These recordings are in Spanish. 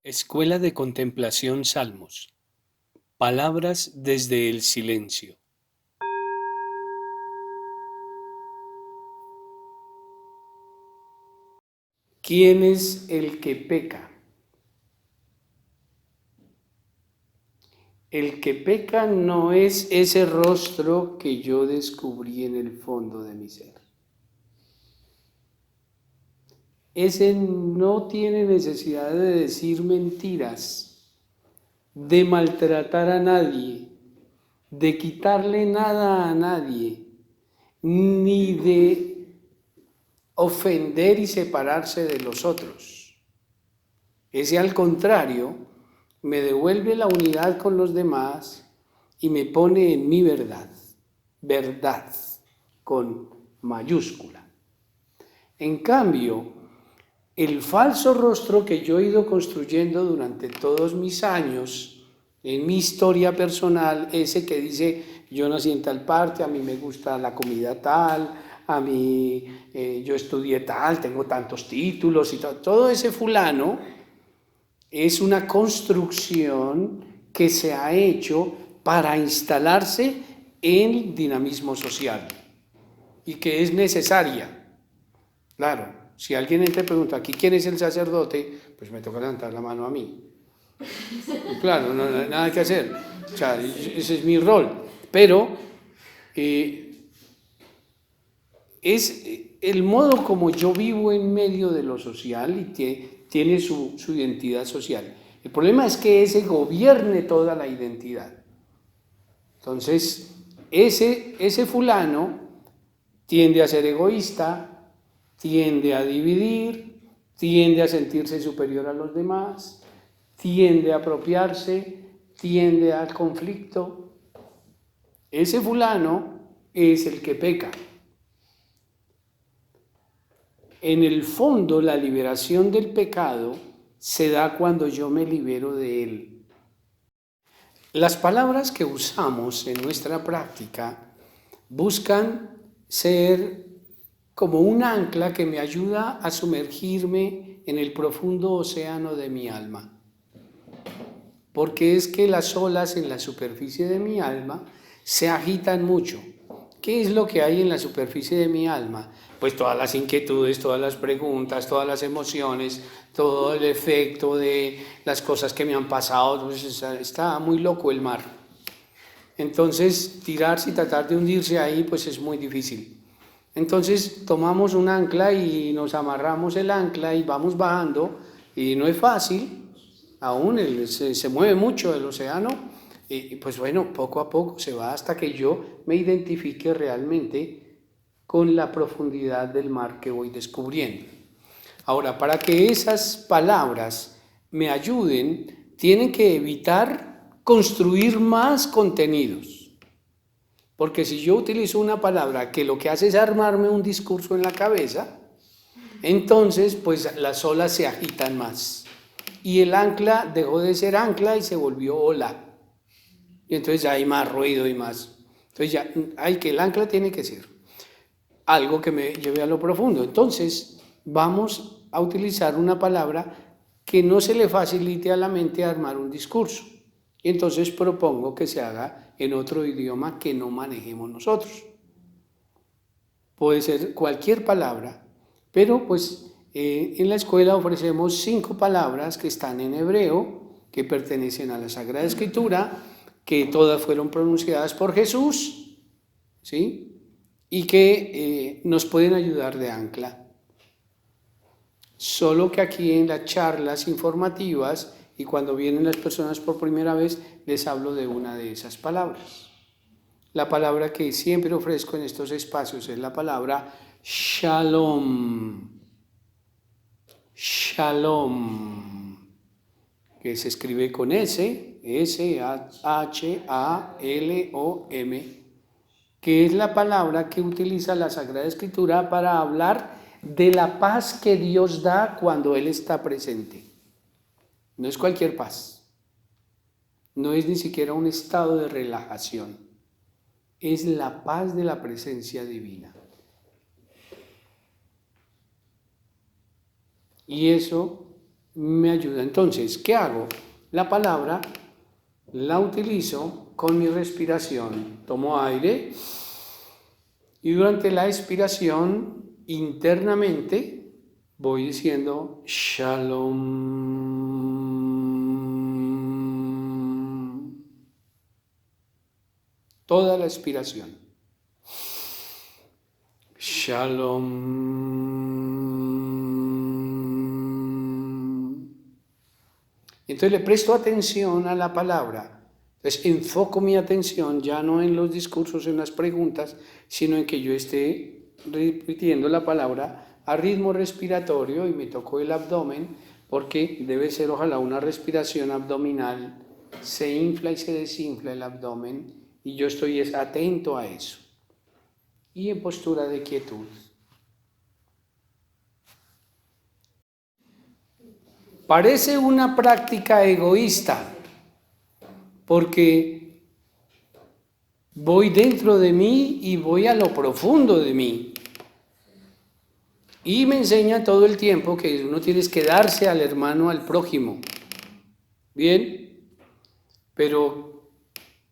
Escuela de Contemplación Salmos. Palabras desde el silencio. ¿Quién es el que peca? El que peca no es ese rostro que yo descubrí en el fondo de mi ser. Ese no tiene necesidad de decir mentiras, de maltratar a nadie, de quitarle nada a nadie, ni de ofender y separarse de los otros. Ese, al contrario, me devuelve la unidad con los demás y me pone en mi verdad, verdad con mayúscula. En cambio, el falso rostro que yo he ido construyendo durante todos mis años en mi historia personal, ese que dice yo nací en tal parte, a mí me gusta la comida tal, a mí yo estudié tal, tengo tantos títulos y todo ese fulano es una construcción que se ha hecho para instalarse en el dinamismo social y que es necesaria. Claro, si alguien te pregunta, ¿aquí quién es el sacerdote? Pues me toca levantar la mano a mí. Claro, no hay nada que hacer. O sea, ese es mi rol. Pero es el modo como yo vivo en medio de lo social y tiene su identidad social. El problema es que ese gobierne toda la identidad. Entonces, ese fulano tiende a ser egoísta, tiende a dividir, tiende a sentirse superior a los demás, tiende a apropiarse, tiende al conflicto. Ese fulano es el que peca. En el fondo, la liberación del pecado se da cuando yo me libero de él. Las palabras que usamos en nuestra práctica buscan ser como un ancla que me ayuda a sumergirme en el profundo océano de mi alma. Porque es que las olas en la superficie de mi alma se agitan mucho. ¿Qué es lo que hay en la superficie de mi alma? Pues todas las inquietudes, todas las preguntas, todas las emociones, todo el efecto de las cosas que me han pasado. Pues está muy loco el mar. Entonces, tirarse y tratar de hundirse ahí, pues es muy difícil. Entonces, tomamos un ancla y nos amarramos el ancla y vamos bajando, y no es fácil, aún se mueve mucho el océano, y pues bueno, poco a poco se va hasta que yo me identifique realmente con la profundidad del mar que voy descubriendo. Ahora, para que esas palabras me ayuden, tienen que evitar construir más contenidos. Porque si yo utilizo una palabra que lo que hace es armarme un discurso en la cabeza, entonces pues las olas se agitan más. Y el ancla dejó de ser ancla y se volvió ola. Y entonces ya hay más ruido y más. Entonces ya el ancla tiene que ser algo que me lleve a lo profundo. Entonces vamos a utilizar una palabra que no se le facilite a la mente armar un discurso. Y entonces propongo que se haga en otro idioma que no manejemos nosotros. Puede ser cualquier palabra, pero pues en la escuela ofrecemos 5 palabras que están en hebreo, que pertenecen a la Sagrada Escritura, que todas fueron pronunciadas por Jesús, ¿sí? Y que nos pueden ayudar de ancla. Solo que aquí en las charlas informativas y cuando vienen las personas por primera vez, les hablo de una de esas palabras. La palabra que siempre ofrezco en estos espacios es la palabra Shalom. Shalom, que se escribe con S, S-H-A-L-O-M, que es la palabra que utiliza la Sagrada Escritura para hablar de la paz que Dios da cuando Él está presente. No es cualquier paz, no es ni siquiera un estado de relajación, es la paz de la presencia divina. Y eso me ayuda. Entonces, ¿qué hago? La palabra la utilizo con mi respiración. Tomo aire y durante la expiración internamente voy diciendo Shalom. Toda la expiración. Shalom. Entonces le presto atención a la palabra. Entonces enfoco mi atención ya no en los discursos, en las preguntas, sino en que yo esté repitiendo la palabra a ritmo respiratorio y me toco el abdomen, porque debe ser ojalá una respiración abdominal. Se infla y se desinfla el abdomen y yo estoy atento a eso. Y en postura de quietud. Parece una práctica egoísta, porque voy dentro de mí y voy a lo profundo de mí. Y me enseña todo el tiempo que uno tiene que darse al hermano, al prójimo. Bien, pero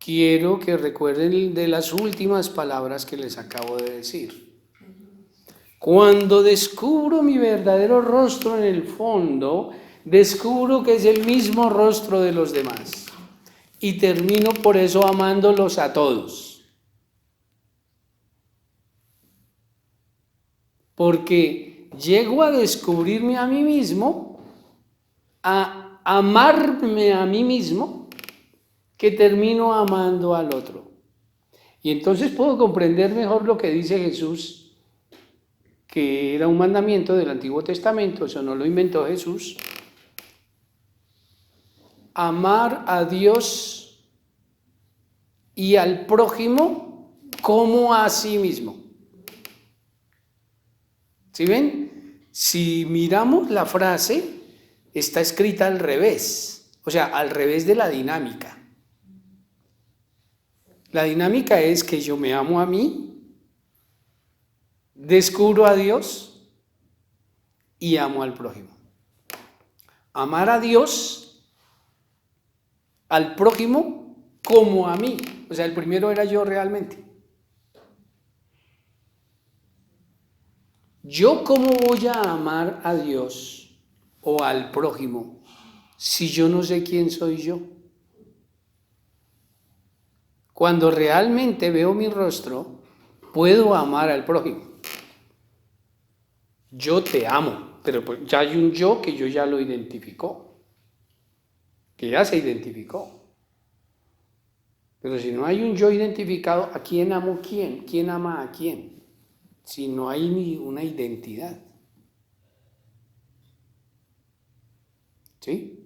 quiero que recuerden de las últimas palabras que les acabo de decir. Cuando descubro mi verdadero rostro en el fondo, descubro que es el mismo rostro de los demás. Y termino por eso amándolos a todos. Porque llego a descubrirme a mí mismo, a amarme a mí mismo, que termino amando al otro. Y entonces puedo comprender mejor lo que dice Jesús, que era un mandamiento del Antiguo Testamento, eso no lo inventó Jesús. Amar a Dios y al prójimo como a sí mismo. ¿Sí ven? Si miramos la frase, está escrita al revés, o sea, al revés de la dinámica. La dinámica es que yo me amo a mí, descubro a Dios y amo al prójimo. Amar a Dios, al prójimo, como a mí. O sea, el primero era yo realmente. ¿Yo cómo voy a amar a Dios o al prójimo si yo no sé quién soy yo? Cuando realmente veo mi rostro, puedo amar al prójimo. Yo te amo, pero ya hay un yo que yo ya lo identificó, que ya se identificó. Pero si no hay un yo identificado, ¿a quién amo quién? ¿Quién ama a quién? Si no hay ni una identidad. ¿Sí?